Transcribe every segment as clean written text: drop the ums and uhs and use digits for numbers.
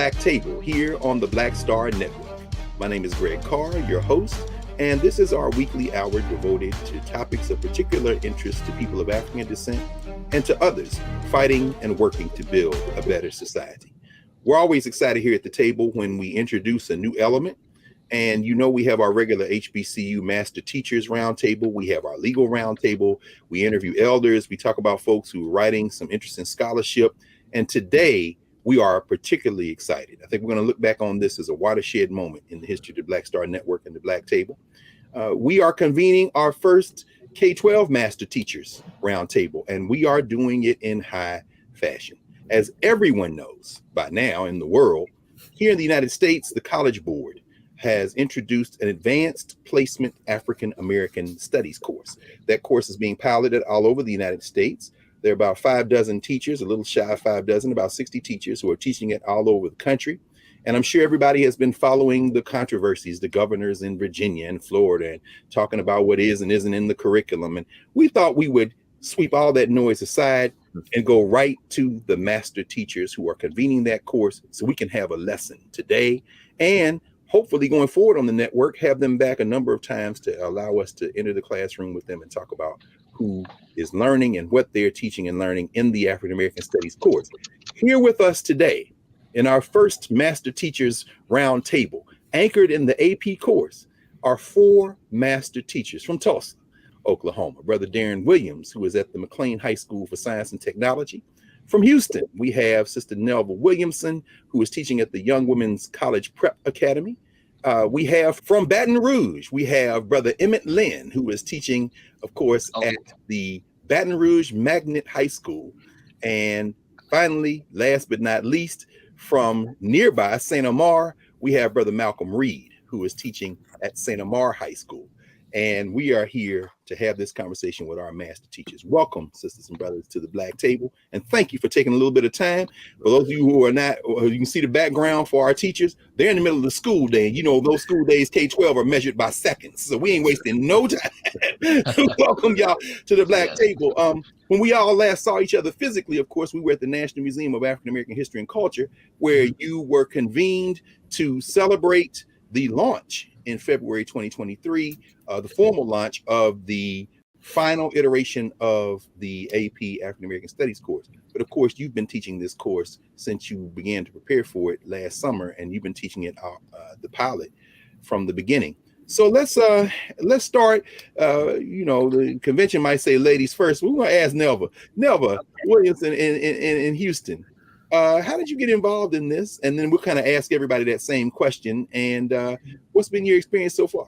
Black Table here on the Black Star Network. My name is Greg Carr, your host, and this is our weekly hour devoted to topics of particular interest to people of African descent and to others fighting and working to build a better society. We're always excited here at the table when we introduce a new element. And you know, we have our regular HBCU Master Teachers Roundtable. We have our legal roundtable. We interview elders. We talk about folks who are writing some interesting scholarship. And today we are particularly excited. I think we're going to look back on this as a watershed moment in the history of the Black Star Network and the Black Table. We are convening our first K-12 Master Teachers Roundtable, and we are doing it in high fashion. As everyone knows by now in the world, here in the United States, the College Board has introduced an advanced placement African American studies course. That course is being piloted all over the United States. There are about 6 teachers, a little shy of 6, about 60 teachers who are teaching it all over the country. And I'm sure everybody has been following the controversies, the governors in Virginia and Florida, and talking about what is and isn't in the curriculum. And we thought we would sweep all that noise aside and go right to the master teachers who are convening that course so we can have a lesson today and hopefully going forward on the network, have them back a number of times to allow us to enter the classroom with them and talk about who is learning and what they're teaching and learning in the African American Studies course. Here with us today in our first Master Teachers Roundtable, anchored in the AP course, are 4 master teachers from Tulsa, Oklahoma. Brother Darren Williams, who is at the McLean High School for Science and Technology. From Houston, we have Sister Nelva Williamson, who is teaching at the Young Women's College Prep Academy. We have from Baton Rouge, we have Brother Emmett Lynn, who is teaching, of course, at the Baton Rouge Magnet High School. And finally, last but not least, from nearby St. Omar, we have Brother Malcolm Reed, who is teaching at St. Omar High School. And we are here to have this conversation with our master teachers. Welcome, sisters and brothers, to the Black Table. And thank you for taking a little bit of time. For those of you who are not, you can see the background for our teachers. They're in the middle of the school day. You know, those school days, K-12, are measured by seconds. So we ain't wasting no time. Welcome, y'all, to the Black Table. When we all last saw each other physically, of course, we were at the National Museum of African American History and Culture, where you were convened to celebrate the launch in February 2023, the formal launch of the final iteration of the AP African American Studies course. But of course, you've been teaching this course since you began to prepare for it last summer, and you've been teaching it the pilot from the beginning. So let's start. The convention might say ladies first. We're going to ask Nelva Williamson in Houston. How did you get involved in this? And then we'll kind of ask everybody that same question. And what's been your experience so far?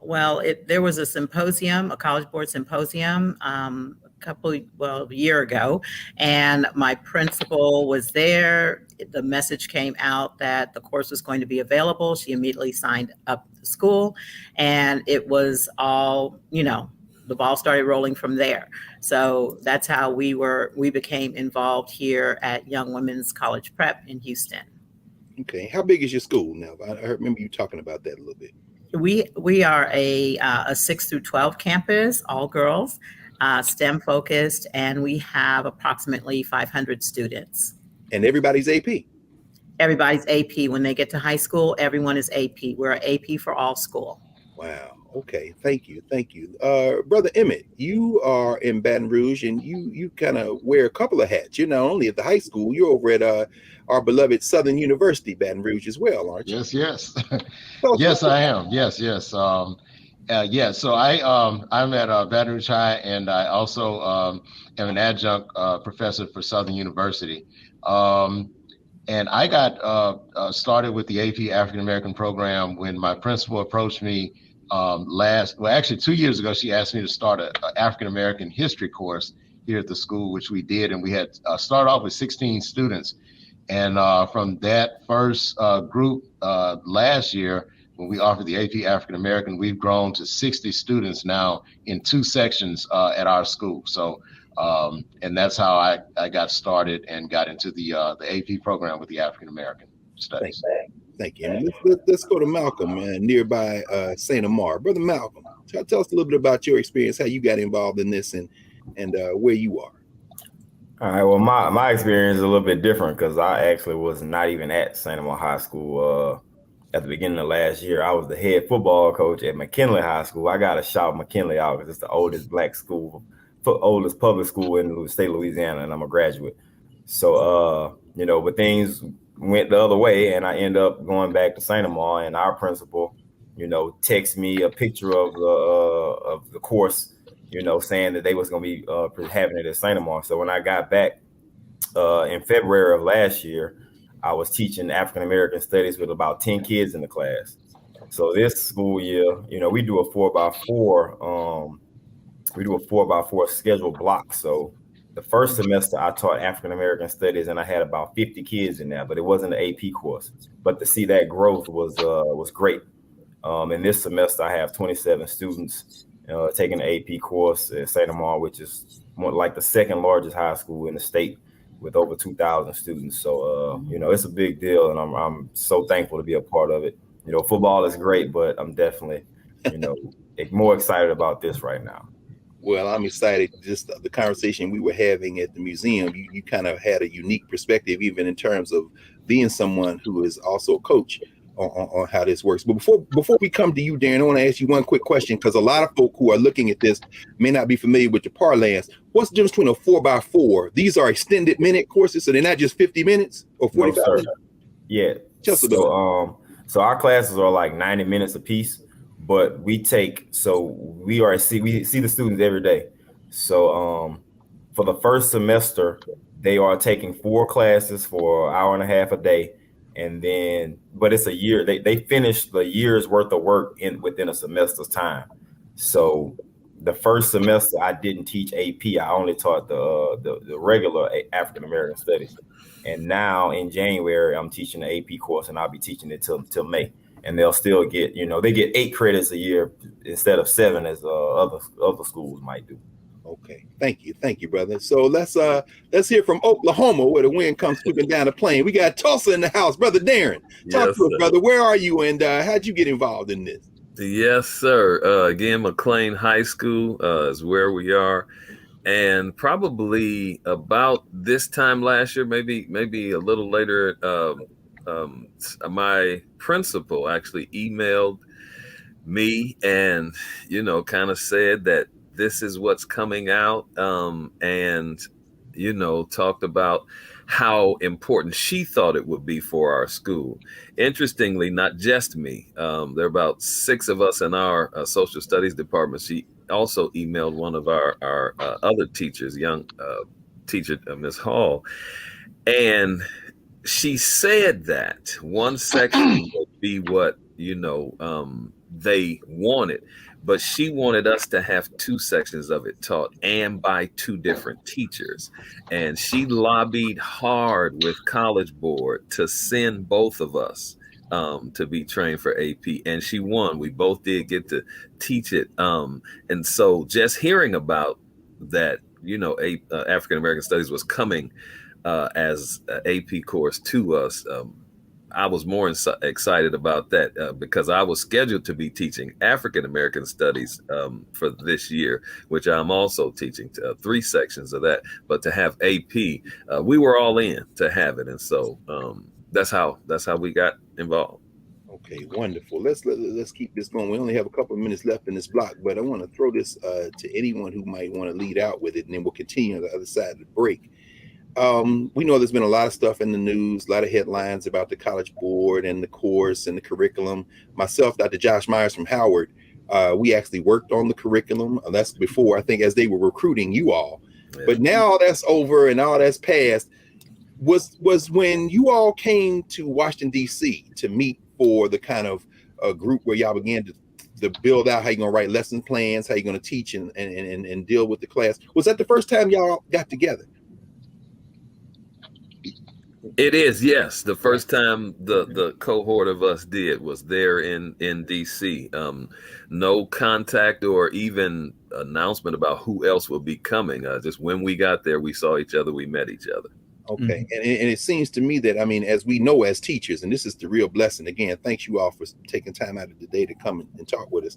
Well, there was a symposium, a College Board symposium, a year ago, and my principal was there. The message came out that the course was going to be available. She immediately signed up the school, and it was all, the ball started rolling from there. So that's how we became involved here at Young Women's College Prep in Houston. Okay. How big is your school now? I remember you talking about that a little bit. We are a 6 through 12 campus, all girls, STEM focused, and we have approximately 500 students. And everybody's AP? Everybody's AP. When they get to high school, everyone is AP. We're AP for all school. Wow. Okay. Thank you. Brother Emmett, you are in Baton Rouge, and you kind of wear a couple of hats. You're not only at the high school, you're over at our beloved Southern University, Baton Rouge, as well, aren't you? Yes. Yes, I am. Yes. So I'm at Baton Rouge High, and I also am an adjunct professor for Southern University. And I got started with the AP African American program when my principal approached me 2 years ago. She asked me to start an African American history course here at the school, which we did. And we had started off with 16 students. And from that first group last year, when we offered the AP African American, we've grown to 60 students now in 2 sections at our school. So, and that's how I got started and got into the AP program with the African American studies. Thank you. And let's go to Malcolm, nearby St. Omar. Brother Malcolm, tell us a little bit about your experience, how you got involved in this, and where you are. All right. Well, my experience is a little bit different because I actually was not even at St. Amant High School at the beginning of last year. I was the head football coach at McKinley High School. I got to shout McKinley out because it's the oldest black school, oldest public school in the state of Louisiana, and I'm a graduate. So, but things went the other way, and I end up going back to St. Amant, and our principal, text me a picture of the course, saying that they was going to be having it at St. Amant. So when I got back in February of last year, I was teaching African American studies with about 10 kids in the class. So this school year, we do a 4x4. We do a 4x4 schedule block. So the first semester I taught African American studies, and I had about 50 kids in there, but it wasn't an AP course. But to see that growth was great. And this semester I have 27 students taking the AP course at St. Amant, which is more like the second largest high school in the state, with over 2,000 students. So, it's a big deal, and I'm so thankful to be a part of it. Football is great, but I'm definitely, more excited about this right now. Well, I'm excited. Just the conversation we were having at the museum, you kind of had a unique perspective, even in terms of being someone who is also a coach on how this works. But before we come to you, Darren, I want to ask you one quick question, because a lot of folk who are looking at this may not be familiar with the parlance. What's the difference between a 4x4? These are extended minute courses, so they're not just 50 minutes or 45 minutes? Yeah. So our classes are like 90 minutes a piece, but we see the students every day. So for the first semester, they are taking 4 classes for an hour and a half a day. And then, but it's a year. They finish the year's worth of work within a semester's time. So the first semester I didn't teach AP. I only taught the regular African American studies. And now in January I'm teaching the AP course, and I'll be teaching it till May. And they'll still get, they get 8 credits a year instead of 7 as other schools might do. Okay, thank you, brother. So let's hear from Oklahoma, where the wind comes sweeping down the plain. We got Tulsa in the house, brother Darren. Talk to us, brother. Where are you, and how'd you get involved in this? Yes, sir. Again, McLean High School is where we are, and probably about this time last year, maybe a little later, my principal actually emailed me and kind of said that this is what's coming out, and talked about how important she thought it would be for our school. Interestingly, not just me. There are about 6 of us in our social studies department. She also emailed one of our other teachers, young teacher, Ms. Hall, and she said that one section would be what they wanted, but she wanted us to have 2 sections of it taught, and by 2 different teachers. And she lobbied hard with College Board to send both of us to be trained for AP, and she won. We both did get to teach it. And so just hearing about that, African American Studies was coming as an AP course to us, I was more excited about that because I was scheduled to be teaching African American Studies for this year, which I'm also teaching 3 sections of that. But to have AP, we were all in to have it, and so that's how we got involved. Okay, wonderful. Let's keep this going. We only have a couple of minutes left in this block, but I want to throw this to anyone who might want to lead out with it, and then we'll continue on the other side of the break. We know there's been a lot of stuff in the news, a lot of headlines about the College Board and the course and the curriculum. Myself, Dr. Josh Myers from Howard, we actually worked on the curriculum. That's before, I think, as they were recruiting you all. Yeah. But now all that's over and all that's passed. Was when you all came to Washington, D.C. to meet for the kind of group where y'all began to build out how you're going to write lesson plans, how you're going to teach and deal with the class. Was that the first time y'all got together? It is, yes. The first time the cohort of us did was there in DC. No contact or even announcement about who else will be coming. Just when we got there, we saw each other, we met each other. Okay. Mm-hmm. And it seems to me that, as we know as teachers, and this is the real blessing, again, thanks you all for taking time out of the day to come and talk with us.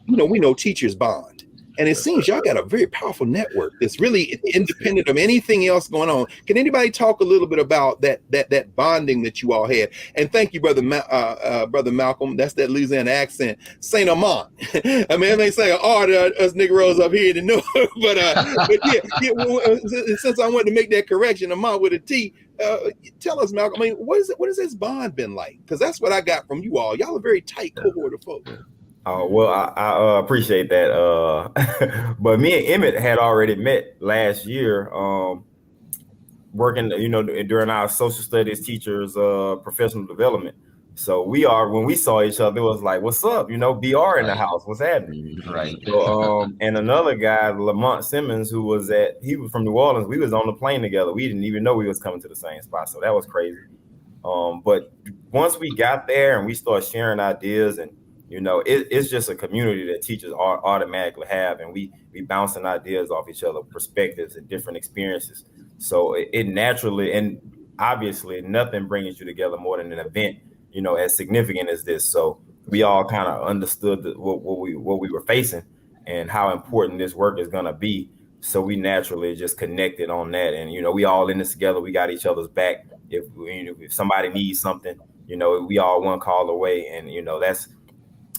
We know teachers bond. And it seems y'all got a very powerful network that's really independent of anything else going on. Can anybody talk a little bit about that bonding that you all had? And thank you, brother Malcolm. That's that Louisiana accent, Saint Amant. I mean, they say us Negroes up here in the north, but since I wanted to make that correction, Amant with a T. Tell us, Malcolm. I mean, what has this bond been like? Because that's what I got from you all. Y'all are a very tight cohort of folks. Oh, well, I appreciate that. But me and Emmett had already met last year, working, during our social studies teachers' professional development. So when we saw each other, it was like, what's up? BR in the house, what's happening? Right. So, and another guy, Lamont Simmons, he was from New Orleans. We was on the plane together. We didn't even know we was coming to the same spot. So that was crazy. But once we got there and we started sharing ideas, and it's just a community that teachers automatically have, and we bouncing ideas off each other, perspectives and different experiences. So it naturally, and obviously nothing brings you together more than an event, as significant as this. So we all kind of understood what we were facing and how important this work is going to be. So we naturally just connected on that. And, we all in this together. We got each other's back. If somebody needs something, we all one call away. And,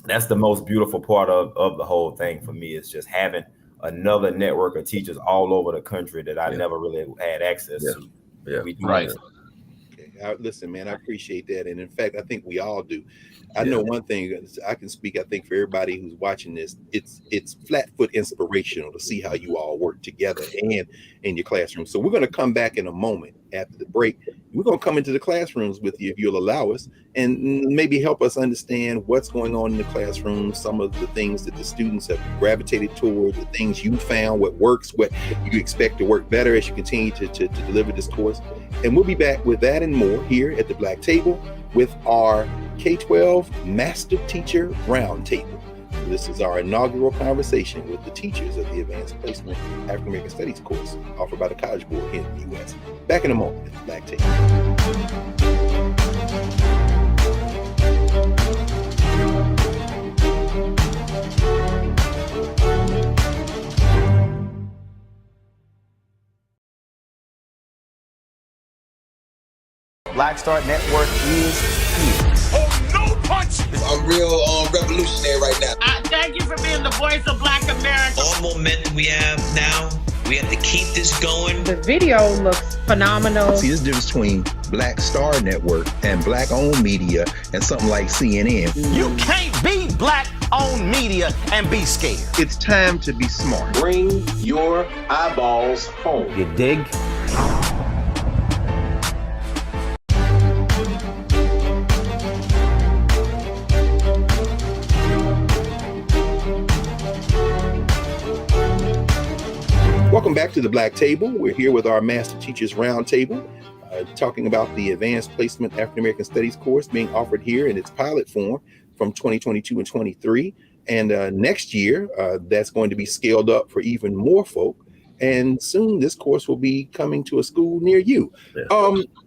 that's the most beautiful part of the whole thing for me, is just having another network of teachers all over the country that I never really had access to. Yeah. Right. Listen, man, I appreciate that. And in fact, I think we all do. I know one thing, I can speak, I think, for everybody who's watching this, it's flat foot inspirational to see how you all work together and in your classroom. So we're going to come back in a moment after the break. We're going to come into the classrooms with you, if you'll allow us, and maybe help us understand what's going on in the classroom, some of the things that the students have gravitated toward, the things you found, what works, what you expect to work better as you continue to deliver this course. And we'll be back with that and more here at the Black Table with our K-12 Master Teacher Roundtable. This is our inaugural conversation with the teachers of the Advanced Placement African American Studies course offered by the College Board here in the U.S. Back in a moment at the Black Table. Black Star Network is here. Oh, no punch! I'm real revolutionary right now. Thank you for being the voice of Black America. All momentum we have now, we have to keep this going. The video looks phenomenal. See, there's a difference between Black Star Network and Black-owned media and something like CNN. You can't be Black-owned media and be scared. It's time to be smart. Bring your eyeballs home. You dig? Welcome back to the Black Table. We're here with our Master Teachers Roundtable, talking about the Advanced Placement African American Studies course being offered here in its pilot form from 2022 and 23. And next year, that's going to be scaled up for even more folk. And soon this course will be coming to a school near you.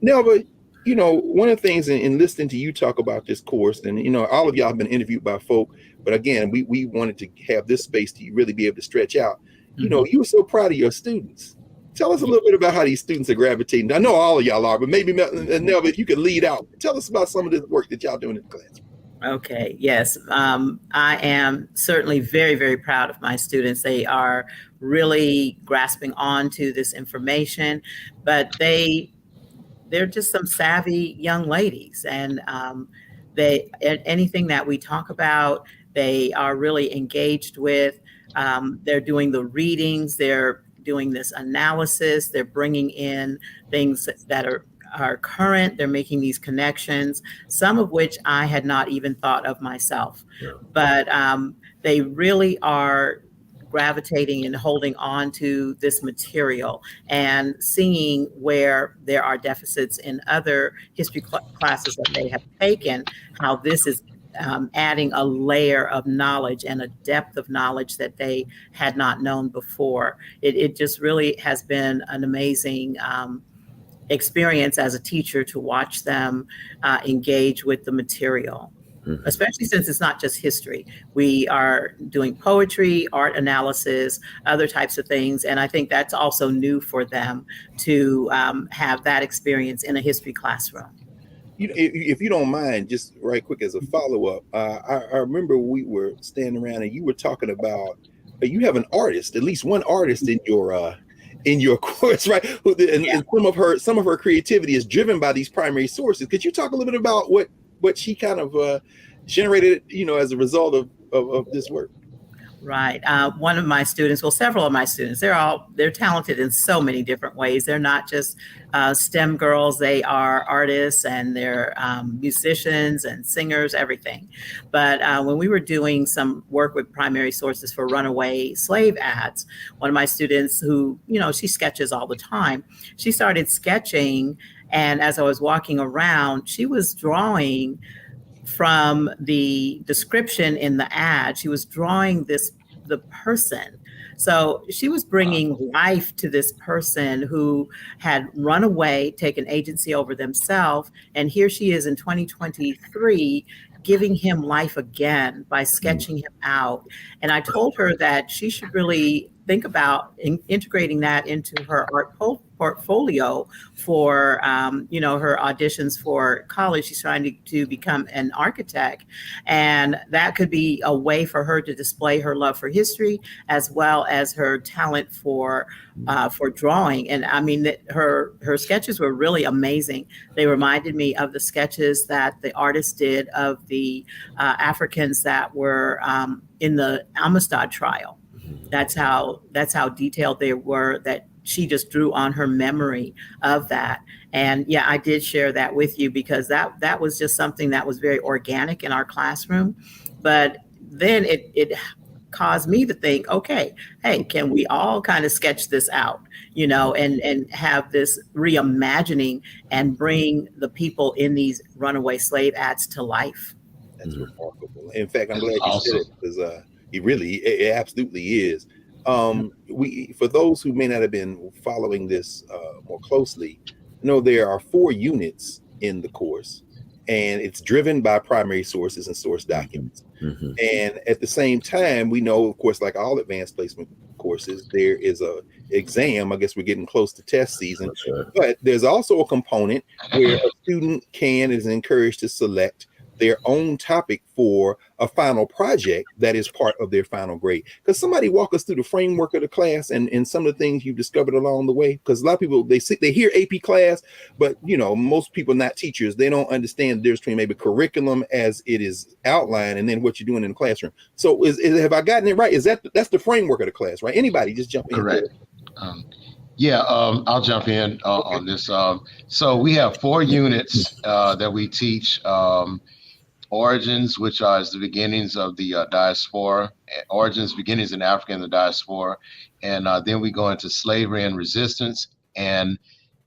Now, but one of the things in listening to you talk about this course, and all of y'all have been interviewed by folk, but again, we wanted to have this space to really be able to stretch out. You were so proud of your students. Tell us a little bit about how these students are gravitating. I know all of y'all are, but maybe Nelva, if you could lead out, tell us about some of the work that y'all doing in the class. Okay, yes. I am certainly very, very proud of my students. They are really grasping onto this information, but they're just some savvy young ladies. And anything that we talk about, they are really engaged with. They're doing the readings, they're doing this analysis, they're bringing in things that are current, they're making these connections, some of which I had not even thought of myself. But they really are gravitating and holding on to this material and seeing where there are deficits in other history classes that they have taken, how this is adding a layer of knowledge and a depth of knowledge that they had not known before. It just really has been an amazing experience as a teacher to watch them engage with the material. especially since it's not just history. We are doing poetry, art analysis, other types of things. And I think that's also new for them to have that experience in a history classroom. If you don't mind, just right quick as a follow-up, I remember we were standing around and you were talking about you have an artist, at least one artist in your course, right? And some of her creativity is driven by these primary sources. Could you talk a little bit about what she kind of generated, as a result of this work? Right. One of my students, well, several of my students, they're talented in so many different ways. They're not just STEM girls. They are artists and they're musicians and singers, everything. But when we were doing some work with primary sources for runaway slave ads, one of my students who, she sketches all the time, she started sketching. And as I was walking around, she was drawing from the description in the ad. She was drawing the person. So she was bringing life to this person who had run away, taken agency over themselves. And here she is in 2023, giving him life again by sketching him out. And I told her that she should really think about integrating that into her art portfolio for, her auditions for college. She's trying to become an architect. And that could be a way for her to display her love for history as well as her talent for drawing. And I mean, her sketches were really amazing. They reminded me of the sketches that the artist did of the Africans that were in the Amistad trial. That's how detailed they were, that she just drew on her memory of that. And yeah, I did share that with you because that was just something that was very organic in our classroom. But then it caused me to think, okay, hey, can we all kind of sketch this out, and have this reimagining and bring the people in these runaway slave ads to life. That's remarkable. In fact, I'm glad you said it because it absolutely is. For those who may not have been following this more closely, there are 4 units in the course, and it's driven by primary sources and source documents. And at the same time, we know, of course, like all advanced placement courses, there is a exam. I guess we're getting close to test season, but there's also a component where a student is encouraged to select their own topic for a final project that is part of their final grade. Because somebody walk us through the framework of the class and some of the things you've discovered along the way. Because a lot of people, they hear AP class, but most people not teachers, they don't understand the difference between maybe curriculum as it is outlined and then what you're doing in the classroom. So have I gotten it right? That's the framework of the class, right? Anybody just jump in. Correct. I'll jump in on this. So we have 4 units that we teach. Origins, which is the beginnings of the diaspora, beginnings in Africa and the diaspora. And then we go into slavery and resistance. And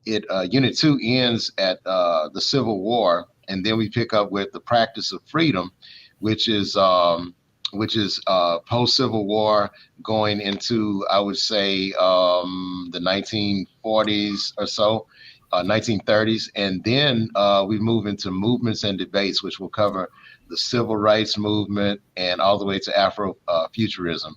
unit 2 ends at the Civil War. And then we pick up with the practice of freedom, which is post-Civil War going into, I would say, the 1940s or so. 1930s, and then we move into movements and debates, which will cover the civil rights movement and all the way to Afrofuturism.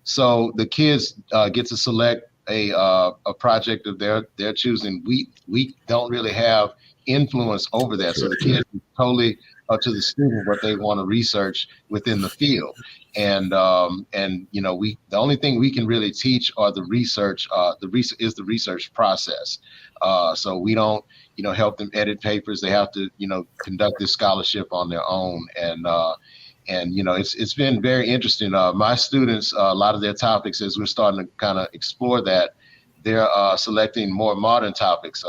So the kids get to select a project of their choosing. We don't really have influence over that, so the kids totally up to the student what they want to research within the field. And the only thing we can really teach are the research. Is the research process. So we don't help them edit papers. They have to conduct this scholarship on their own. And it's been very interesting. My students, a lot of their topics, as we're starting to kind of explore that, they're selecting more modern topics.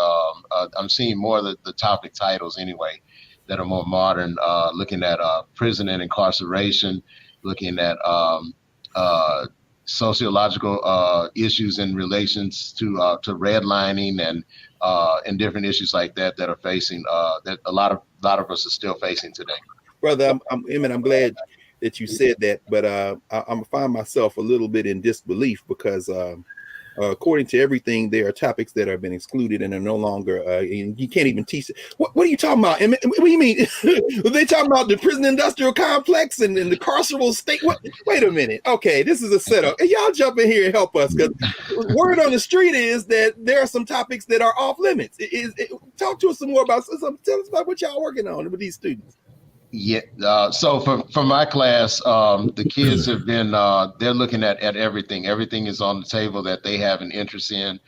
I'm seeing more of the topic titles anyway that are more modern, looking at prison and incarceration, looking at sociological issues in relations to redlining and different issues like that are facing that a lot of us are still facing today. Brother, Emmett, I'm glad that you said that, but I'm gonna find myself a little bit in disbelief because according to everything, there are topics that have been excluded and are no longer, and you can't even teach it. What are you talking about? What do you mean? They talking about the prison industrial complex and the carceral state? What? Wait a minute. Okay, this is a setup. And y'all jump in here and help us, because word on the street is that there are some topics that are off limits. Talk to us some more about, tell us about what y'all working on with these students. Yeah. So for my class, the kids have been, they're looking at everything. Everything is on the table that they have an interest in.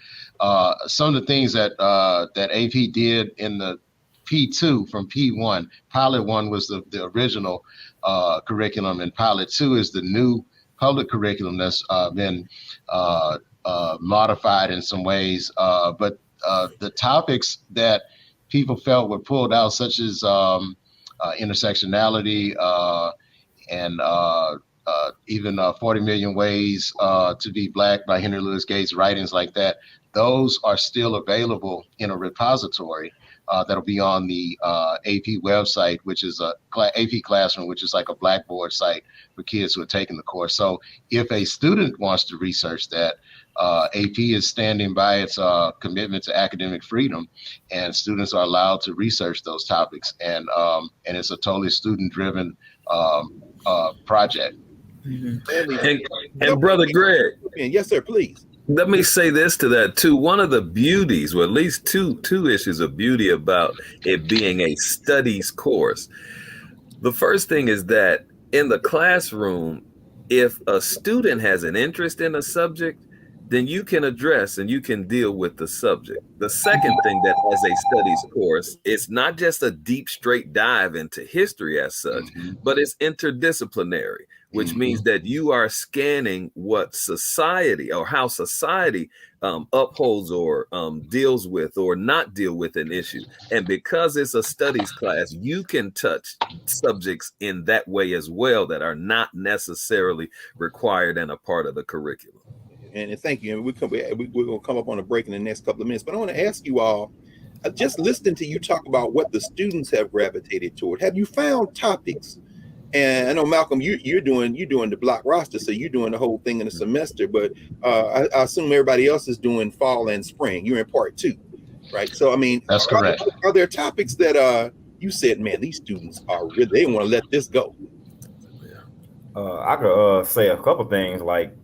Some of the things that AP did in the P2 from P1, Pilot 1 was the original curriculum, and Pilot 2 is the new public curriculum that's been modified in some ways. But the topics that people felt were pulled out, such as intersectionality and even 40 Million Ways to Be Black by Henry Louis Gates, writings like that, those are still available in a repository that'll be on the AP website, which is a AP Classroom, which is like a Blackboard site for kids who are taking the course. So if a student wants to research that, AP is standing by its commitment to academic freedom, and students are allowed to research those topics. And it's a totally student-driven project. Mm-hmm. And Brother Greg. Yes, sir, please. Let me say this to that too. One of the beauties, or at least two issues of beauty about it being a studies course. The first thing is that in the classroom, if a student has an interest in a subject, then you can address and you can deal with the subject. The second thing, that as a studies course, it's not just a deep, straight dive into history as such, but it's interdisciplinary, which means that you are scanning what society, or how society upholds or deals with or not deal with an issue. And because it's a studies class, you can touch subjects in that way as well that are not necessarily required and a part of the curriculum. And thank you. And we're going to come up on a break in the next couple of minutes. But I want to ask you all, just listening to you talk about what the students have gravitated toward, have you found topics? And I know, Malcolm, you're doing the block roster, so you're doing the whole thing in a semester. But I assume everybody else is doing fall and spring. You're in part 2, right? So, I mean, that's correct. Are there topics that you said, man, these students are really, they want to let this go? I could say a couple things, like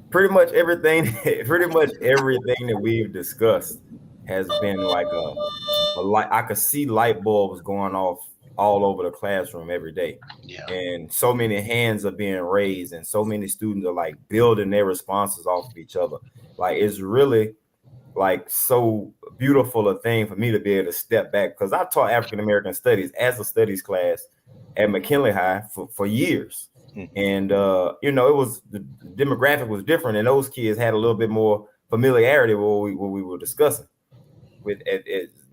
pretty much everything that we've discussed has been like a light. I could see light bulbs going off all over the classroom every day. Yeah. And so many hands are being raised, and so many students are like building their responses off of each other. Like, it's really like so beautiful a thing for me to be able to step back, because I taught African American studies as a studies class at McKinley High for years. And it was, the demographic was different, and those kids had a little bit more familiarity with what we were discussing. With at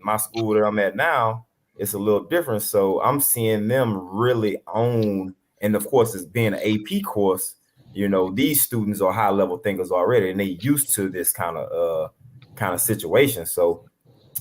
my school that I'm at now, it's a little different. So I'm seeing them really own, and of course, it's being an AP course, these students are high level thinkers already, and they used to this kind of situation. So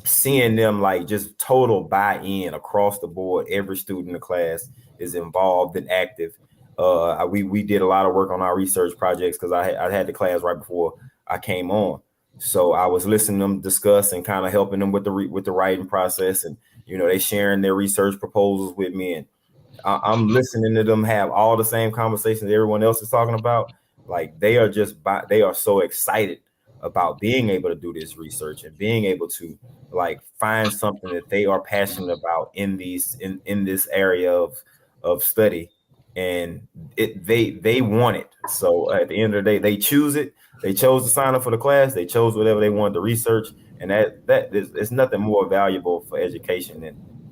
seeing them like just total buy-in across the board, every student in the class is involved and active. We did a lot of work on our research projects, because I had the class right before I came on. So I was listening to them discuss and kind of helping them with the writing process, and they sharing their research proposals with me, and I'm listening to them have all the same conversations everyone else is talking about. Like, they are so excited about being able to do this research and being able to like find something that they are passionate about in this area of study. And they want it. So at the end of the day, they choose it. They chose to sign up for the class. They chose whatever they wanted to research, and that is nothing more valuable for education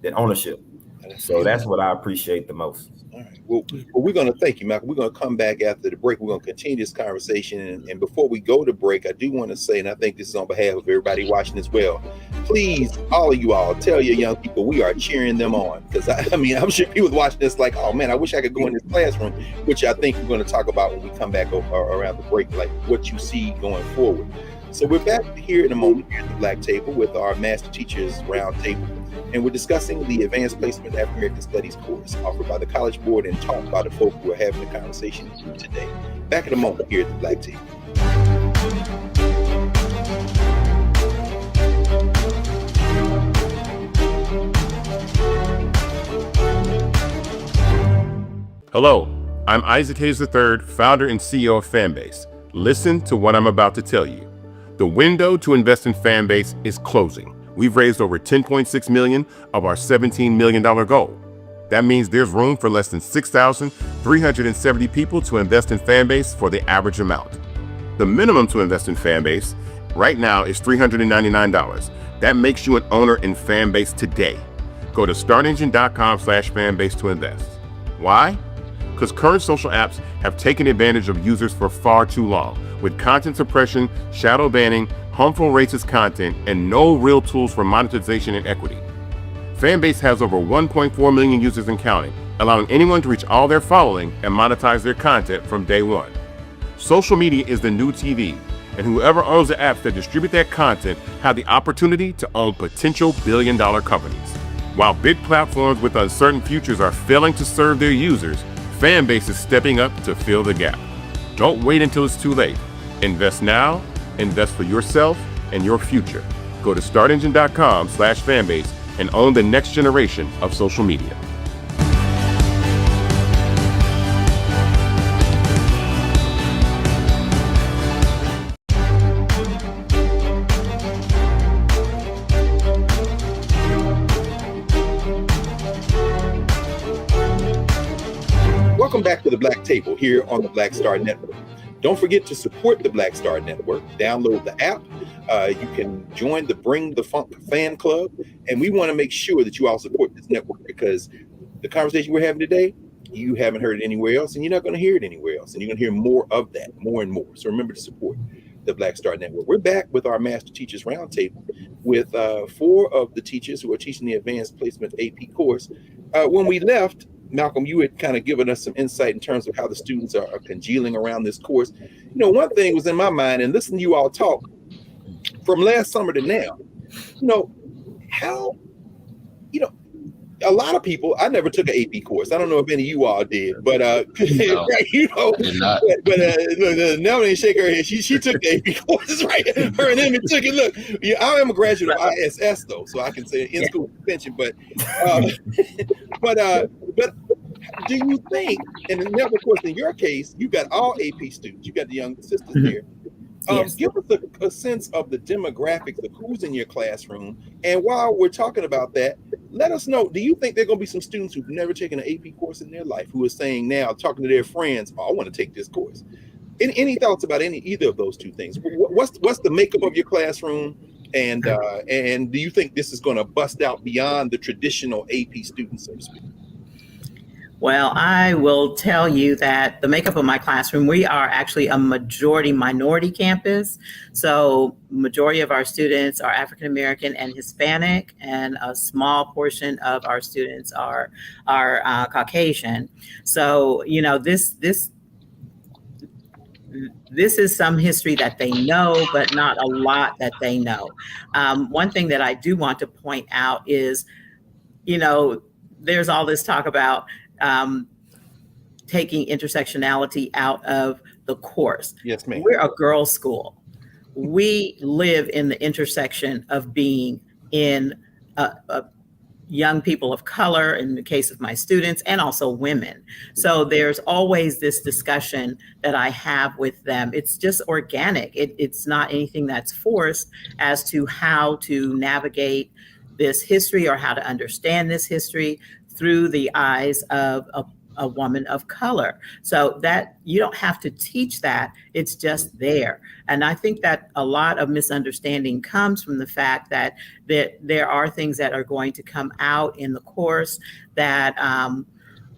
than ownership. So that's what I appreciate the most. All right. Well, we're going to thank you, Malcolm. We're going to come back after the break. We're going to continue this conversation. And before we go to break, I do want to say, and I think this is on behalf of everybody watching as well, please, all of you all, tell your young people we are cheering them on. Because I'm sure people watching this like, oh man, I wish I could go in this classroom, which I think we're going to talk about when we come back around the break, like what you see going forward. So we're back here in a moment here at the Black Table with our Master Teachers Roundtable, and we're discussing the Advanced Placement African American Studies course offered by the College Board and taught by the folk who are having the conversation today. Back in a moment here at the Black Table. Hello, I'm Isaac Hayes III, founder and CEO of Fanbase. Listen to what I'm about to tell you. The window to invest in Fanbase is closing. We've raised over $10.6 million of our $17 million goal. That means there's room for less than 6,370 people to invest in Fanbase for the average amount. The minimum to invest in Fanbase right now is $399. That makes you an owner in Fanbase today. Go to startengine.com/fanbase to invest. Why? Because current social apps have taken advantage of users for far too long, with content suppression, shadow banning, harmful racist content, and no real tools for monetization and equity. Fanbase has over 1.4 million users and counting, allowing anyone to reach all their following and monetize their content from day one. Social media is the new TV, and whoever owns the apps that distribute that content have the opportunity to own potential billion-dollar companies. While big platforms with uncertain futures are failing to serve their users, Fanbase is stepping up to fill the gap. Don't wait until it's too late. Invest now, invest for yourself and your future. Go to startengine.com/fanbase and own the next generation of social media. Welcome back to the Black Table here on the Black Star Network. Don't forget to support the Black Star Network. Download the app. You can join the Bring the Funk fan club. And we want to make sure that you all support this network, because the conversation we're having today, you haven't heard it anywhere else, and you're not going to hear it anywhere else. And you're going to hear more of that, more and more. So remember to support the Black Star Network. We're back with our Master Teachers Roundtable with 4 of the teachers who are teaching the Advanced Placement AP course. When we left, Malcolm, you had kind of given us some insight in terms of how the students are congealing around this course. You know, one thing was in my mind, and listening to you all talk from last summer to now, you know, how, you know, a lot of people, I never took an AP course. I don't know if any of you all did, but No, right, you know, did not. but Nelly ain't shake her head. She took the AP courses, right? Her and Emmy took it. Look, yeah, I am a graduate of ISS though, so I can say in school suspension. But do you think, and then of course in your case, you got all AP students, you got the young sisters there. Yes. Give us a sense of the demographics of who's in your classroom. And while we're talking about that, let us know, do you think there are going to be some students who've never taken an AP course in their life who are saying now, talking to their friends, oh, I want to take this course? Any thoughts about either of those two things? What's the makeup of your classroom? And do you think this is going to bust out beyond the traditional AP students, so to speak? Well, I will tell you that the makeup of my classroom, we are actually a majority minority campus. So majority of our students are African American and Hispanic, and a small portion of our students are Caucasian. So, you know, this is some history that they know, but not a lot that they know. One thing that I do want to point out is, you know, there's all this talk about taking intersectionality out of the course. Yes, ma'am. We're a girls' school. We live in the intersection of being in young people of color, in the case of my students, and also women. So there's always this discussion that I have with them. It's just organic. It's not anything that's forced as to how to navigate this history or how to understand this history through the eyes of a woman of color. So that you don't have to teach that, it's just there. And I think that a lot of misunderstanding comes from the fact that there are things that are going to come out in the course that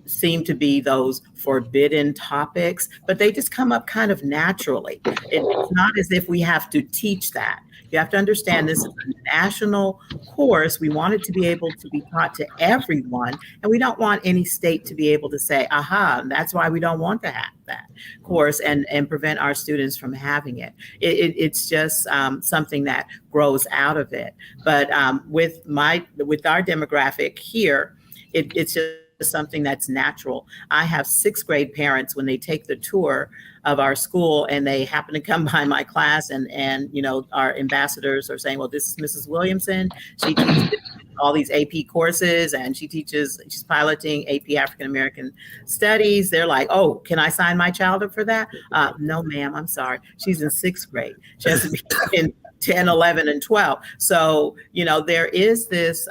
seem to be those forbidden topics, but they just come up kind of naturally. It's not as if we have to teach that. You have to understand this is a national course. We want it to be able to be taught to everyone, and we don't want any state to be able to say, aha, that's why we don't want to have that course and prevent our students from having it. It's just something that grows out of it. But with our demographic here, it's just something that's natural. I have 6th grade parents, when they take the tour of our school and they happen to come by my class, and you know, our ambassadors are saying, well, this is Mrs. Williamson. She teaches all these AP courses, and she's piloting AP African American Studies. They're like, oh, can I sign my child up for that? No, ma'am, I'm sorry. She's in 6th grade. She has to be in 10, 11, and 12. So, there is this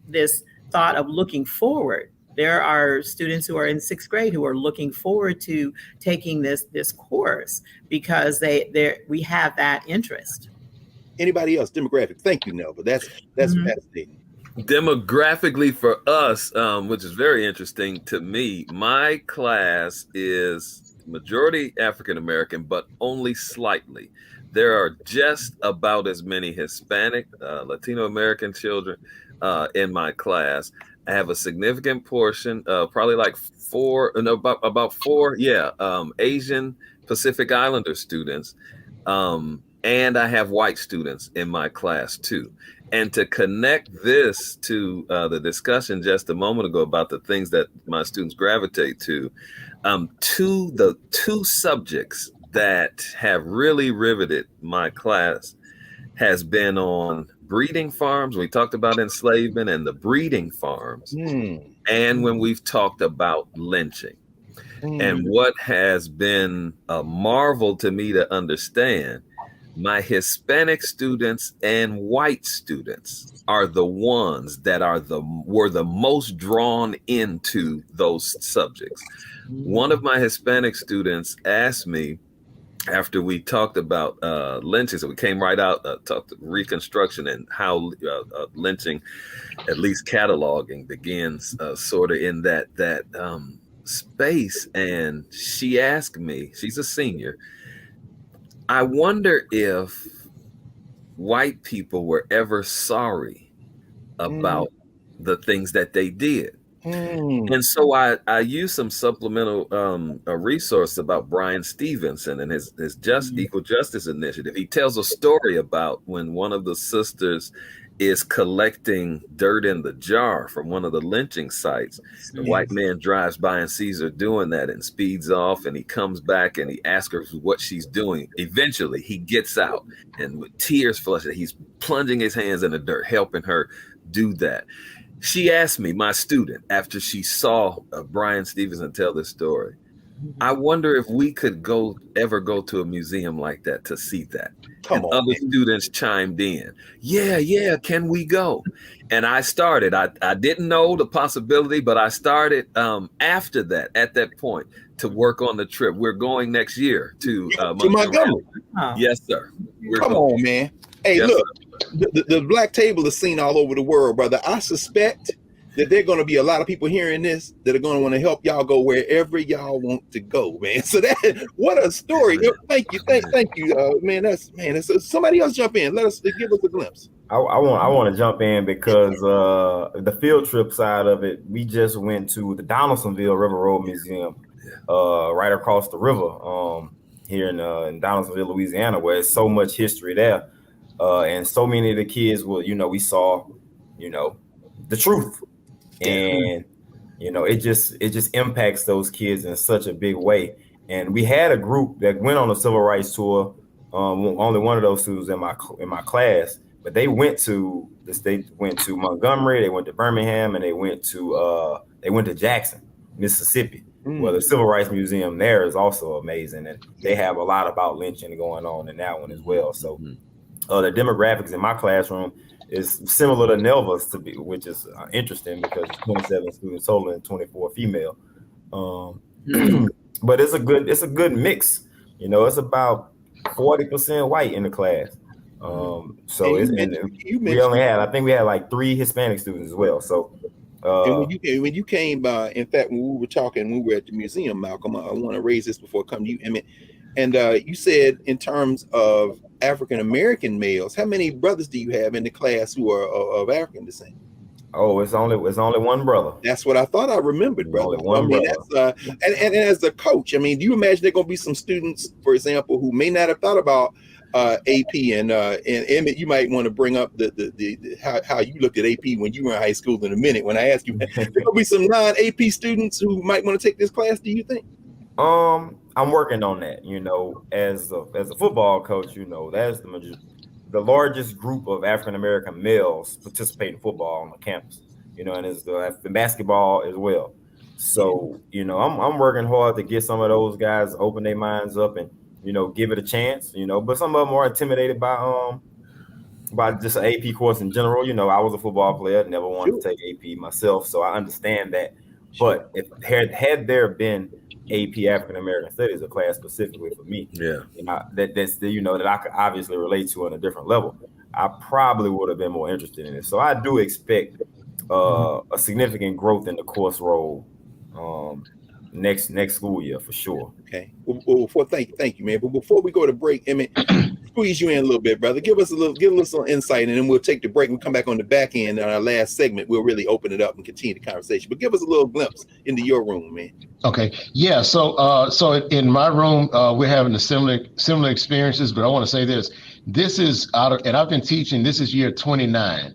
this thought of looking forward. There are students who are in 6th grade who are looking forward to taking this course because we have that interest. Anybody else? Demographic. Thank you, Nelva. That's fascinating. Demographically for us, which is very interesting to me, my class is majority African American, but only slightly. There are just about as many Hispanic, Latino American children in my class. I have a significant portion, probably like about four, Asian Pacific Islander students. And I have white students in my class too. And to connect this to the discussion just a moment ago about the things that my students gravitate to the two subjects that have really riveted my class has been on breeding farms. We talked about enslavement and the breeding farms. And when we've talked about lynching. And what has been a marvel to me to understand, my Hispanic students and white students are the ones that were the most drawn into those subjects. One of my Hispanic students asked me, after we talked about lynching, so we came right out, talked Reconstruction and how lynching, at least cataloging, begins sort of in that space. And she asked me, she's a senior, I wonder if white people were ever sorry about the things that they did. And so I used some supplemental resource about Brian Stevenson and his Equal Justice Initiative. He tells a story about when one of the sisters is collecting dirt in the jar from one of the lynching sites. The white man drives by and sees her doing that and speeds off, and he comes back and he asks her what she's doing. Eventually he gets out and with tears flushing, he's plunging his hands in the dirt, helping her do that. She asked me, my student, after she saw Brian Stevenson tell this story, I wonder if we could ever go to a museum like that to see that. Other students chimed in. Yeah, can we go? And I started. I didn't know the possibility, but I started after that, at that point, to work on the trip. We're going next year to Montgomery. Yes, sir. Come on, man. Hey, yes, look, the Black Table is seen all over the world, brother. I suspect that there are going to be a lot of people hearing this that are going to want to help y'all go wherever y'all want to go, man. So what a story. Thank you, man. That's somebody else jump in. Give us a glimpse. I want to jump in because the field trip side of it, we just went to the Donaldsonville River Road Museum, right across the river, here in Donaldsonville, Louisiana, where there's so much history there, and so many of the kids we saw, the truth. And it just impacts those kids in such a big way. And we had a group that went on a civil rights tour. Only one of those students in my class, but they went to Montgomery, they went to Birmingham, and they went to Jackson, Mississippi, where the Civil Rights Museum there is also amazing, and they have a lot about lynching going on in that one as well. So the demographics in my classroom is similar to Nelva's, which is interesting because it's 27 students total and 24 female. But it's a good mix. It's about 40% white in the class. So we only had, I think we had like 3 Hispanic students as well. So and when you came, in fact, when we were talking, when we were at the museum, Malcolm, I want to raise this before I come to you, and you said in terms of African American males, how many brothers do you have in the class who are of African descent? Oh, it's only one brother. That's what I thought I remembered, brother. Only one brother. That's, and as a coach, do you imagine there are going to be some students, for example, who may not have thought about AP and Emmett, you might want to bring up the how you looked at AP when you were in high school in a minute. When I ask you, there will be some non-AP students who might want to take this class. Do you think? I'm working on that. As a football coach, that's the the largest group of African-American males participate in football on the campus, and it's the basketball as well. So, I'm working hard to get some of those guys to open their minds up and, give it a chance, but some of them are intimidated by just an AP course in general. I was a football player, never wanted to take AP myself, so I understand that. But if had there been AP African American Studies, a class specifically for me, that's that I could obviously relate to on a different level, I probably would have been more interested in it. So I do expect a significant growth in the course roll next school year for sure. Okay. Well, thank you, man. But before we go to break, Emmett, squeeze you in a little bit, brother. Give us a little insight, and then we'll take the break and come back on the back end. On our last segment, we'll really open it up and continue the conversation. But give us a little glimpse into your room, man. Okay. Yeah. So in my room, we're having similar experiences. But I want to say this: this is and I've been teaching. This is year 29,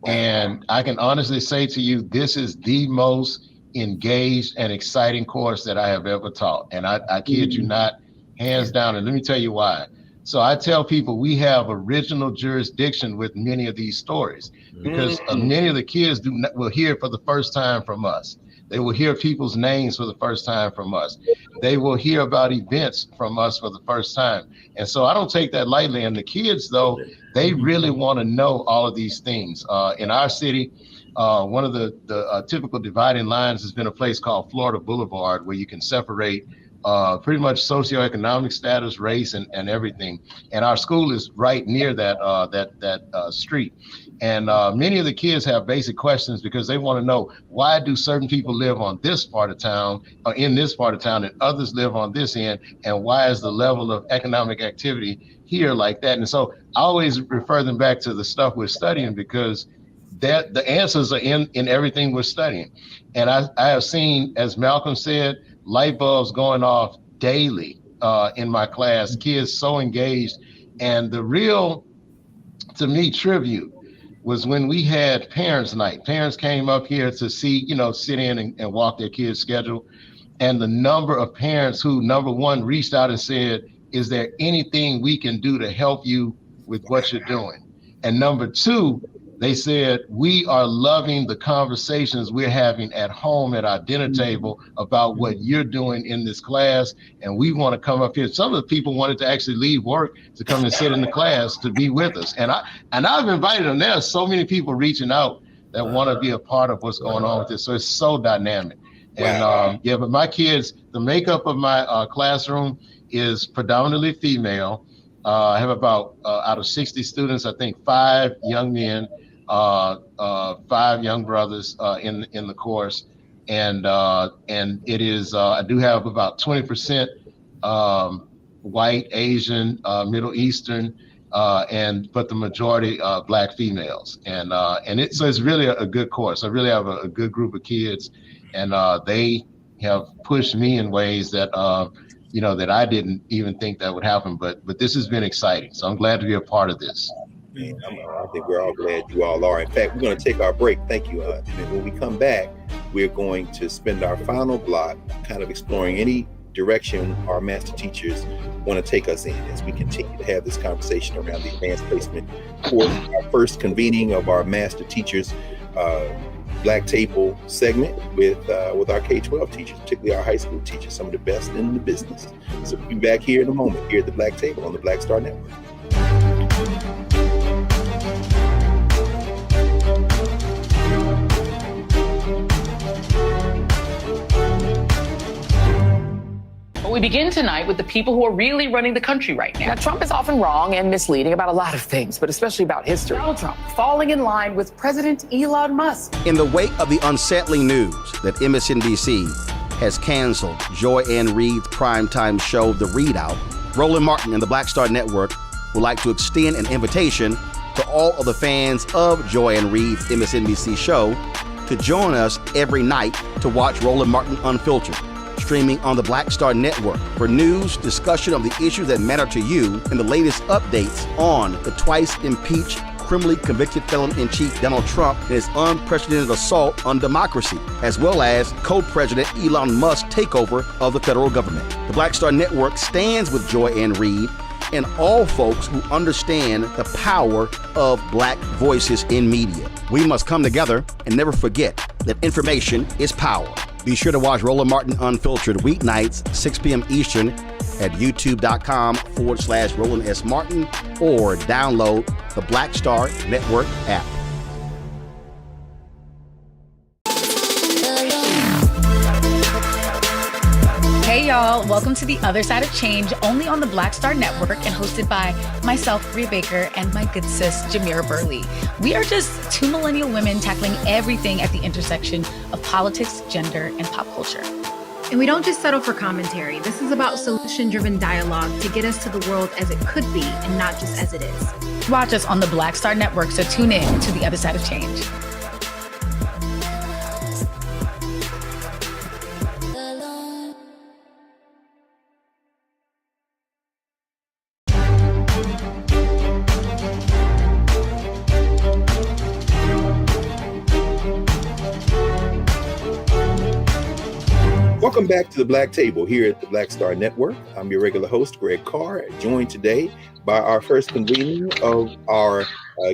and I can honestly say to you, this is the most engaged and exciting course that I have ever taught. And I kid you not, hands down. And let me tell you why. So I tell people we have original jurisdiction with many of these stories because many of the kids will hear for the first time from us. They will hear people's names for the first time from us. They will hear about events from us for the first time. And so I don't take that lightly. And the kids, though, they really want to know all of these things. In our city, one of the typical dividing lines has been a place called Florida Boulevard, where you can separate pretty much socioeconomic status, race, and everything. And our school is right near that street. And many of the kids have basic questions because they want to know, why do certain people live on this part of town or in this part of town and others live on this end? And why is the level of economic activity here like that? And so I always refer them back to the stuff we're studying because the answers are in everything we're studying. And I have seen, as Malcolm said, light bulbs going off daily in my class, kids so engaged. And the real, to me, tribute was when we had parents' night. Parents came up here to see, sit in and walk their kids' schedule. And the number of parents who, number one, reached out and said, is there anything we can do to help you with what you're doing? And number two, they said, we are loving the conversations we're having at home at our dinner table about what you're doing in this class. And we want to come up here. Some of the people wanted to actually leave work to come and sit in the class to be with us. And I've invited them. There are so many people reaching out that want to be a part of what's going on with this. So it's so dynamic. And but my kids, the makeup of my classroom is predominantly female. I have about, out of 60 students, I think 5 young men, 5 young brothers in the course, and it is I do have about 20% white, Asian, Middle Eastern, but the majority Black females, and so it's really a good course. I really have a good group of kids, and they have pushed me in ways that that I didn't even think that would happen. But this has been exciting, so I'm glad to be a part of this. Man, I think we're all glad you all are. In fact, we're going to take our break. Thank you. And when we come back, we're going to spend our final block kind of exploring any direction our master teachers want to take us in as we continue to have this conversation around the advanced placement course. Our first convening of our master teachers Black Table segment with our K-12 teachers, particularly our high school teachers, some of the best in the business. So we'll be back here in a moment here at the Black Table on the Black Star Network. We begin tonight with the people who are really running the country right now. Now, Trump is often wrong and misleading about a lot of things, but especially about history. Donald Trump falling in line with President Elon Musk. In the wake of the unsettling news that MSNBC has canceled Joy Ann Reid's primetime show, The Readout, Roland Martin and the Black Star Network would like to extend an invitation to all of the fans of Joy Ann Reid's MSNBC show to join us every night to watch Roland Martin Unfiltered, streaming on the Black Star Network for news, discussion of the issues that matter to you, and the latest updates on the twice impeached, criminally convicted felon-in-chief Donald Trump and his unprecedented assault on democracy, as well as co-president Elon Musk's takeover of the federal government. The Black Star Network stands with Joy Ann Reid and all folks who understand the power of Black voices in media. We must come together and never forget that information is power. Be sure to watch Roland Martin Unfiltered weeknights, 6 p.m. Eastern at youtube.com/Roland S. Martin or download the Black Star Network app. Hey y'all, welcome to The Other Side of Change, only on the Black Star Network and hosted by myself, Bria Baker, and my good sis, Jamira Burley. We are just two millennial women tackling everything at the intersection of politics, gender, and pop culture. And we don't just settle for commentary. This is about solution-driven dialogue to get us to the world as it could be and not just as it is. Watch us on the Black Star Network, so tune in to The Other Side of Change. Welcome back to the Black Table here at the Black Star Network. I'm your regular host, Greg Carr, joined today by our first convening of our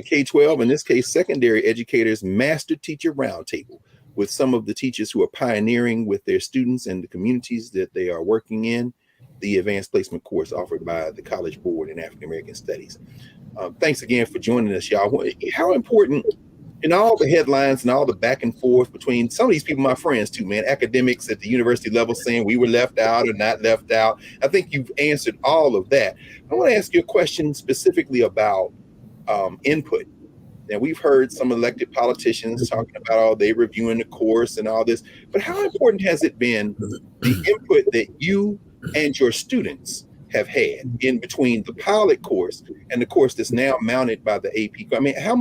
K-12, in this case, secondary educators master teacher roundtable, with some of the teachers who are pioneering with their students and the communities that they are working in, the advanced placement course offered by the College Board in African American Studies. Thanks again for joining us, y'all. How important, in all the headlines and all the back and forth between some of these people, my friends too, man, academics at the university level saying we were left out or not left out. I think you've answered all of that. I want to ask you a question specifically about input. Now, we've heard some elected politicians talking about, they reviewing the course and all this, but how important has it been, the input that you and your students have had in between the pilot course and the course that's now mounted by the AP? I mean, how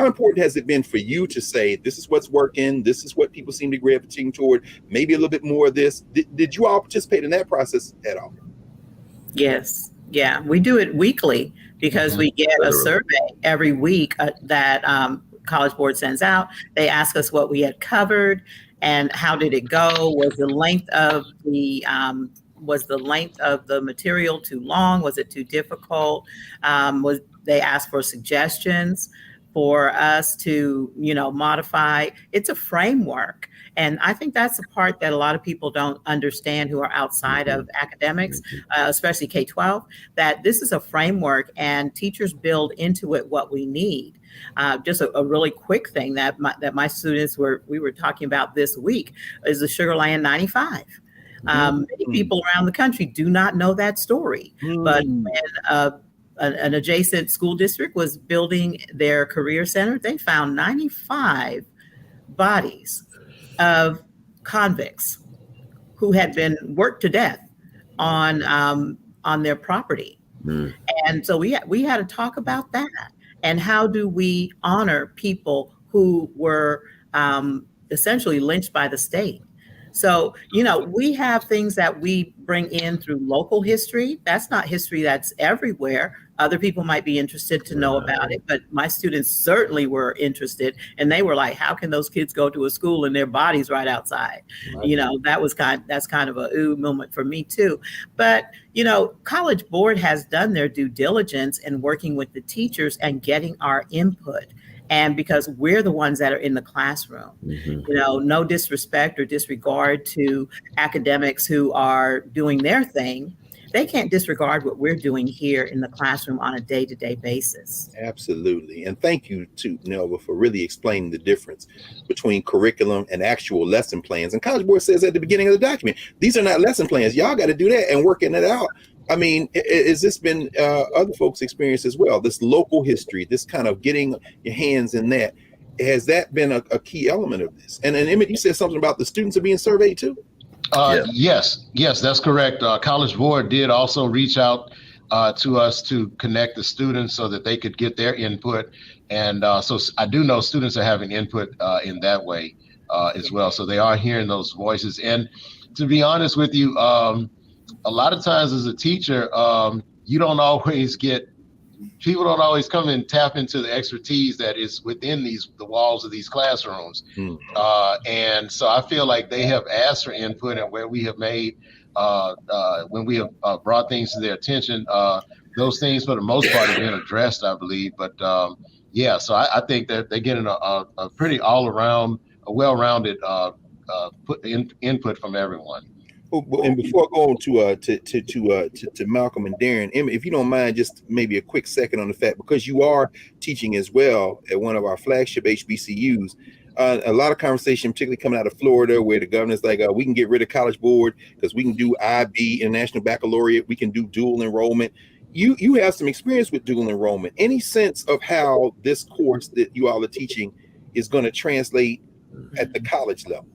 important has it been for you to say, this is what's working, this is what people seem to be gravitating toward, maybe a little bit more of this? Did you all participate in that process at all? Yes. Yeah, we do it weekly because we get a survey every week that College Board sends out. They ask us what we had covered and how did it go? Was the length of the material too long? Was it too difficult? They asked for suggestions for us to, modify. It's a framework. And I think that's the part that a lot of people don't understand who are outside of academics, especially K-12, that this is a framework and teachers build into it what we need. Just a really quick thing that my students we were talking about this week is the Sugar Land 95. Many people around the country do not know that story, but when an adjacent school district was building their career center, they found 95 bodies of convicts who had been worked to death on their property. And so we had to talk about that. And how do we honor people who were essentially lynched by the state? So, we have things that we bring in through local history. That's not history that's everywhere. Other people might be interested to know about it, but my students certainly were interested, and they were like, how can those kids go to a school and their bodies right outside? That's kind of a ooh moment for me too. But, College Board has done their due diligence in working with the teachers and getting our input. And because we're the ones that are in the classroom, no disrespect or disregard to academics who are doing their thing. They can't disregard what we're doing here in the classroom on a day-to-day basis. Absolutely. And thank you to Nelva for really explaining the difference between curriculum and actual lesson plans. And College Board says at the beginning of the document, these are not lesson plans. Y'all got to do that and working it out. I mean, has this been other folks' experience as well? This local history, this kind of getting your hands in that, has that been a key element of this? And Emmett, you said something about the students are being surveyed too? Yes, that's correct. College Board did also reach out to us to connect the students so that they could get their input. And so I do know students are having input in that way as well. So they are hearing those voices. And to be honest with you, a lot of times as a teacher, you don't always get people don't always come and tap into the expertise that is within the walls of these classrooms. And so I feel like they have asked for input, and where we have made, when we have brought things to their attention, those things for the most part have been addressed, I believe. But yeah, so I think that they're getting a pretty all around, a well-rounded input from everyone. And before I go on to Malcolm and Darren, Emma, if you don't mind, just maybe a quick second on the fact, because you are teaching as well at one of our flagship HBCUs, a lot of conversation, particularly coming out of Florida, where the governor's like, we can get rid of College Board because we can do IB, International Baccalaureate, we can do dual enrollment. You have some experience with dual enrollment. Any sense of how this course that you all are teaching is going to translate at the college level?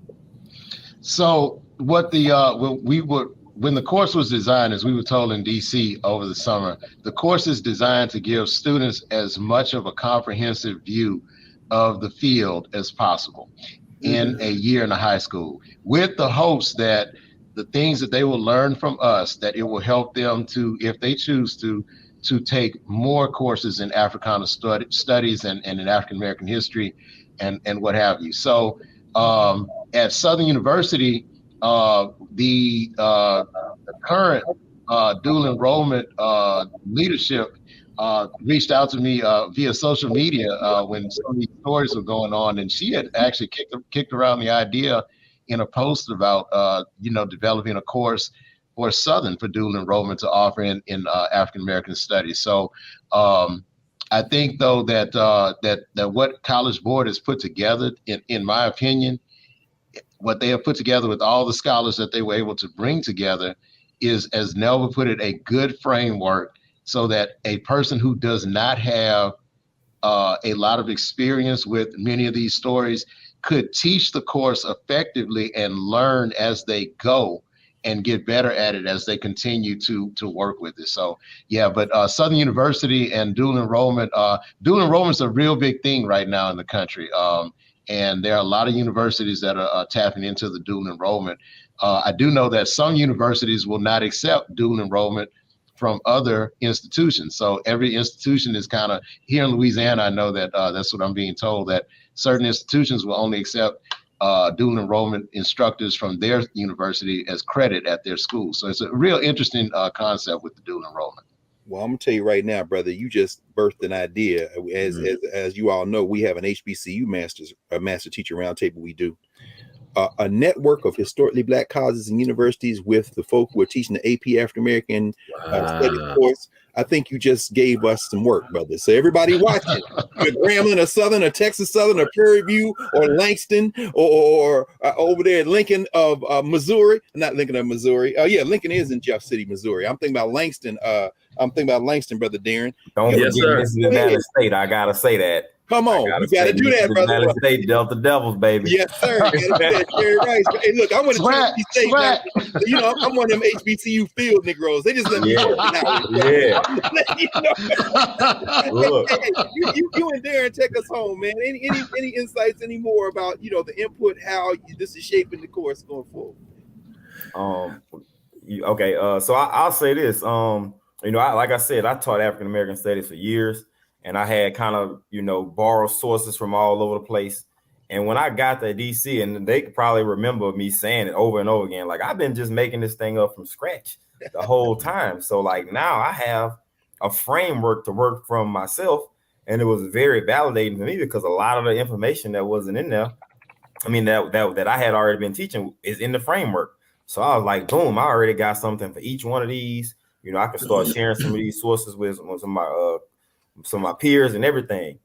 So what when the course was designed, as we were told in DC over the summer, the course is designed to give students as much of a comprehensive view of the field as possible in a year in a high school, with the hopes that the things that they will learn from us, that it will help them to, if they choose to take more courses in Africana studies and in African American history and what have you. So at Southern University, the current dual enrollment leadership reached out to me via social media when some of these stories were going on, and she had actually kicked around the idea in a post about developing a course for Southern for dual enrollment to offer in African American studies. So I think though that what College Board has put together, in my opinion, what they have put together with all the scholars that they were able to bring together is, as Nelva put it, a good framework so that a person who does not have a lot of experience with many of these stories could teach the course effectively and learn as they go and get better at it as they continue to work with it. So yeah, but Southern University and dual enrollment is a real big thing right now in the country. And there are a lot of universities that are tapping into the dual enrollment. I do know that some universities will not accept dual enrollment from other institutions. So every institution is kind of, here in Louisiana, I know that that's what I'm being told, that certain institutions will only accept dual enrollment instructors from their university as credit at their school. So it's a real interesting concept with the dual enrollment. Well, I'm gonna tell you right now, brother, you just birthed an idea. As you all know, we have an HBCU master teacher roundtable. We do a network of historically Black colleges and universities with the folk who are teaching the AP African American study course. I think you just gave us some work, brother. So everybody watching, you're Grambling or Southern or Texas Southern or Prairie View or Langston or over there at Lincoln of Missouri. Not Lincoln of Missouri. Oh yeah, Lincoln is in Jeff City, Missouri. I'm thinking about Langston. Brother Darren. Don't forget Mississippi State. I gotta say that. Come on, you gotta do that, brother. United States Delta Devils, baby. Yes, sir. Right. Hey, look, I want to say, you know, I'm one of them HBCU field Negroes. They just let me know now. Yeah. Look. You and Darren, take us home, man. Any insights anymore about the input, how this is shaping the course going forward? Okay. So I'll say this. Like I said, I taught African American studies for years. And I had kind of, borrowed sources from all over the place. And when I got to DC, and they could probably remember me saying it over and over again, like, I've been just making this thing up from scratch the whole time. So like now I have a framework to work from myself. And it was very validating to me because a lot of the information that wasn't in there, that I had already been teaching is in the framework. So I was like, boom, I already got something for each one of these. I could start sharing some of these sources with some of my peers and everything.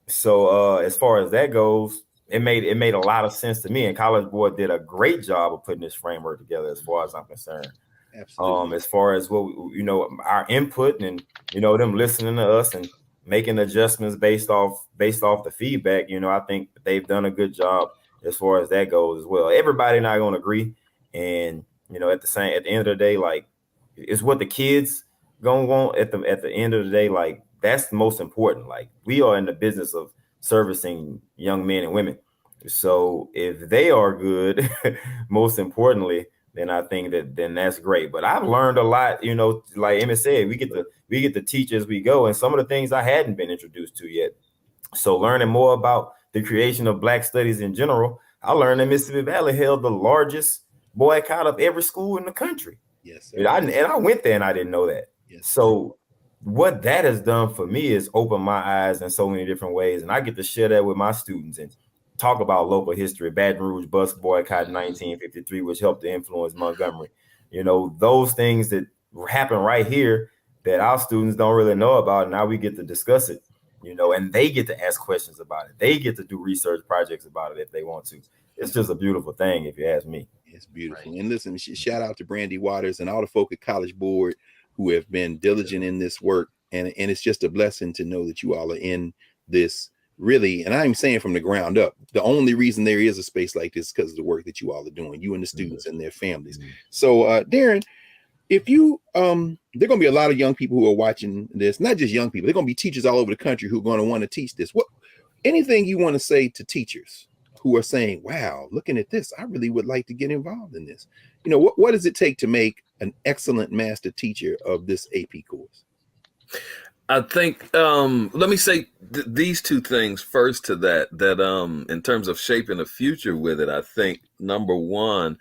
So as far as that goes, it made a lot of sense to me, and College Board did a great job of putting this framework together as far as I'm concerned. Absolutely. As far as what our input and them listening to us and making adjustments based off the feedback, I think they've done a good job as far as that goes as well. Everybody not going to agree, and at the end of the day, like, it's what the kids gonna want at the end of the day. Like, that's the most important. Like, we are in the business of servicing young men and women. So if they are good, most importantly, then I think then that's great. But I've learned a lot, you know, like Emmett said, we get to teach as we go, and some of the things I hadn't been introduced to yet. So learning more about the creation of Black studies in general, I learned that Mississippi Valley held the largest boycott of every school in the country. Yes, and I went there and I didn't know that. Yes. So what that has done for me is open my eyes in so many different ways, and I get to share that with my students and talk about local history. Baton Rouge bus boycott in 1953, which helped to influence Montgomery. You know, those things that happen right here that our students don't really know about. Now we get to discuss it, you know, and they get to ask questions about it. They get to do research projects about it if they want to. It's just a beautiful thing, if you ask me. It's beautiful. Right. And listen, shout out to Brandy Waters and all the folk at College Board who have been diligent in this work. And it's just a blessing to know that you all are in this really, and I'm saying from the ground up, the only reason there is a space like this is because of the work that you all are doing, you and the students and their families. So Darren, if you there are going to be a lot of young people who are watching this, not just young people, they're going to be teachers all over the country who are going to want to teach this. What anything you want to say to teachers who are saying, wow, looking at this, I really would like to get involved in this. You know, what does it take to make an excellent master teacher of this AP course? I think let me say these two things first to that in terms of shaping the future with it, I think number one,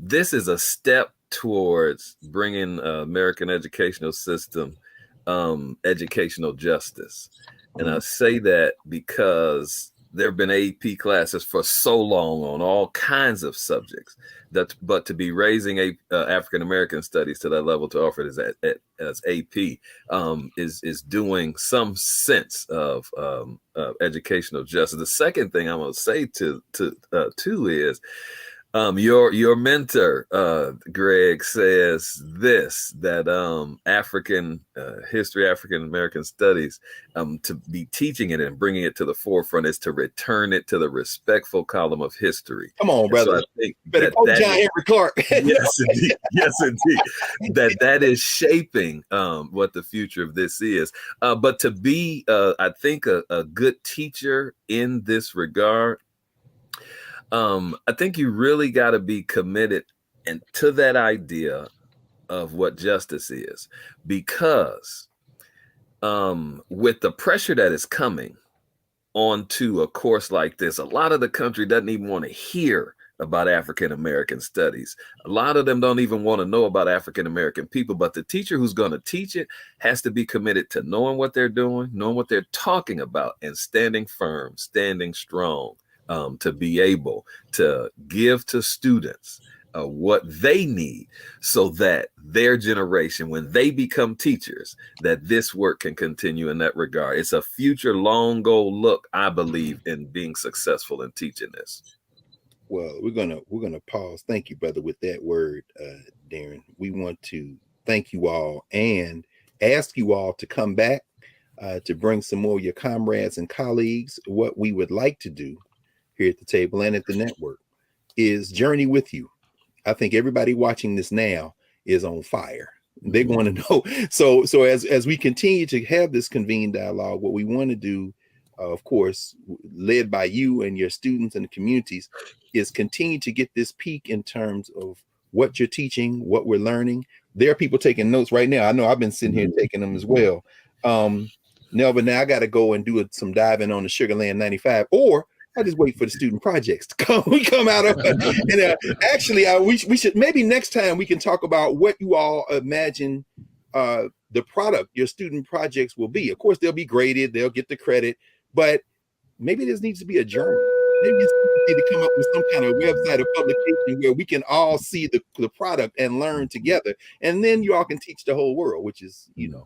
this is a step towards bringing American educational system educational justice. And I say that because there have been AP classes for so long on all kinds of subjects but to be raising African-American studies to that level to offer it as AP is doing some sense of educational justice. The second thing I'm going to say to is your mentor, Greg, says this, that African history, African-American studies, to be teaching it and bringing it to the forefront is to return it to the respectful column of history. Come on, brother. So I think better quote John Henry Clark. Yes, indeed. Yes, indeed. That is shaping what the future of this is. But to be, I think, a good teacher in this regard, I think you really got to be committed and to that idea of what justice is, because with the pressure that is coming onto a course like this, a lot of the country doesn't even want to hear about African-American studies. A lot of them don't even want to know about African-American people, but the teacher who's going to teach it has to be committed to knowing what they're doing, knowing what they're talking about, and standing firm, standing strong. To be able to give to students what they need so that their generation, when they become teachers, that this work can continue in that regard. It's a future long goal look, I believe, in being successful in teaching this. Well, we're gonna pause. Thank you, brother, with that word, Darren. We want to thank you all and ask you all to come back to bring some more of your comrades and colleagues. What we would like to do here at the table and at the network is journey with you. I think everybody watching this now is on fire. They want to know. So as we continue to have this convened dialogue, what we want to do, of course, led by you and your students and the communities, is continue to get this peak in terms of what you're teaching, what we're learning. There are people taking notes right now. I know I've been sitting here taking them as well. Nelva, now I got to go and do some diving on the Sugarland 95, or I just wait for the student projects to come out of it. And actually, we should maybe next time we can talk about what you all imagine the product, your student projects will be. Of course, they'll be graded, they'll get the credit, but maybe this needs to be a journal. Maybe it's need to come up with some kind of website or publication where we can all see the product and learn together, and then you all can teach the whole world, which is, you know,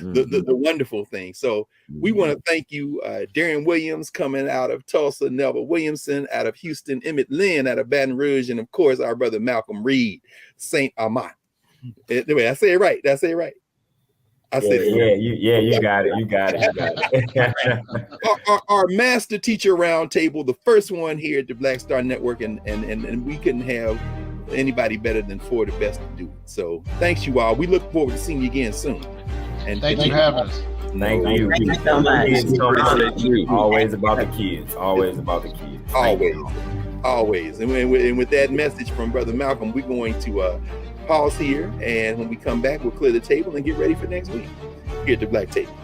the wonderful thing. So we want to thank you, Darren Williams coming out of Tulsa, Nelva Williamson out of Houston, Emmett Lynn out of Baton Rouge, and of course our brother Malcolm Reed, St. Amant. Anyway, I say it right. You got it. Our master teacher roundtable, the first one here at the Black Star Network, and we couldn't have anybody better than four of the best to do it. So thanks you all. We look forward to seeing you again soon. And thank you for having us. Thank you. Thank you so much. Always about the kids. Always about the kids. Always. And with that message from Brother Malcolm, we're going to pause here. And when we come back, we'll clear the table and get ready for next week here at the Black Table.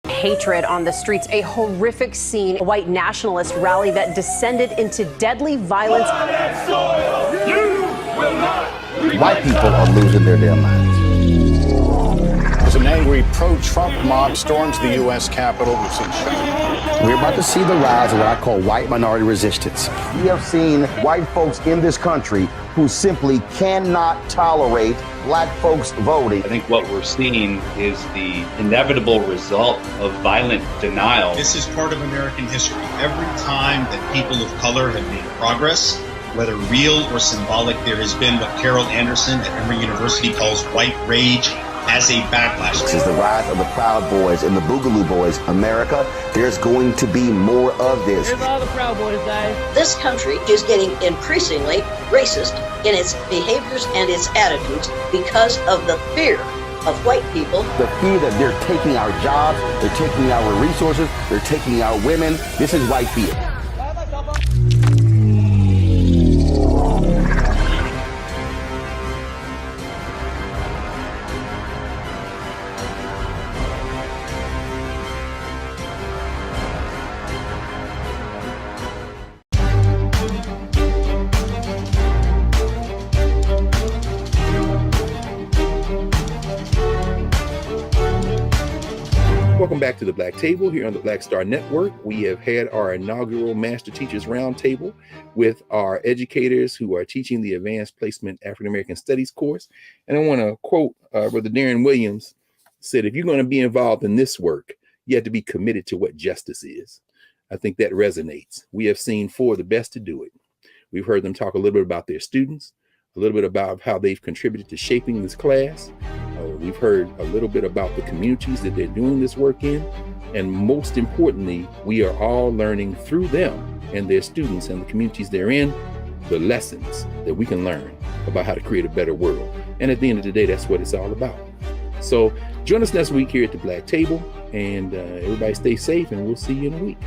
Hatred on the streets, a horrific scene, a white nationalist rally that descended into deadly violence. White people are losing their damn minds. As an angry pro-Trump mob storms the U.S. Capitol, we've seen We're about to see the rise of what I call white minority resistance. We have seen white folks in this country who simply cannot tolerate black folks voting. I think what we're seeing is the inevitable result of violent denial. This is part of American history. Every time that people of color have made progress, whether real or symbolic, there has been what Carol Anderson at Emory University calls white rage as a backlash. This is the rise of the Proud Boys and the Boogaloo Boys. America, there's going to be more of this. Here's all the Proud Boys, guys. This country is getting increasingly racist in its behaviors and its attitudes because of the fear of white people. The fear that they're taking our jobs, they're taking our resources, they're taking our women. This is white fear. Welcome back to the Black Table here on the Black Star Network. We have had our inaugural Master Teachers Roundtable with our educators who are teaching the Advanced Placement African American Studies course. And I want to quote Brother Darren Williams said, if you're going to be involved in this work, you have to be committed to what justice is. I think that resonates. We have seen four of the best to do it. We've heard them talk a little bit about their students, a little bit about how they've contributed to shaping this class. We've heard a little bit about the communities that they're doing this work in. And most importantly, we are all learning through them and their students and the communities they're in, the lessons that we can learn about how to create a better world. And at the end of the day, that's what it's all about. So join us next week here at the Black Table, and everybody stay safe, and we'll see you in a week.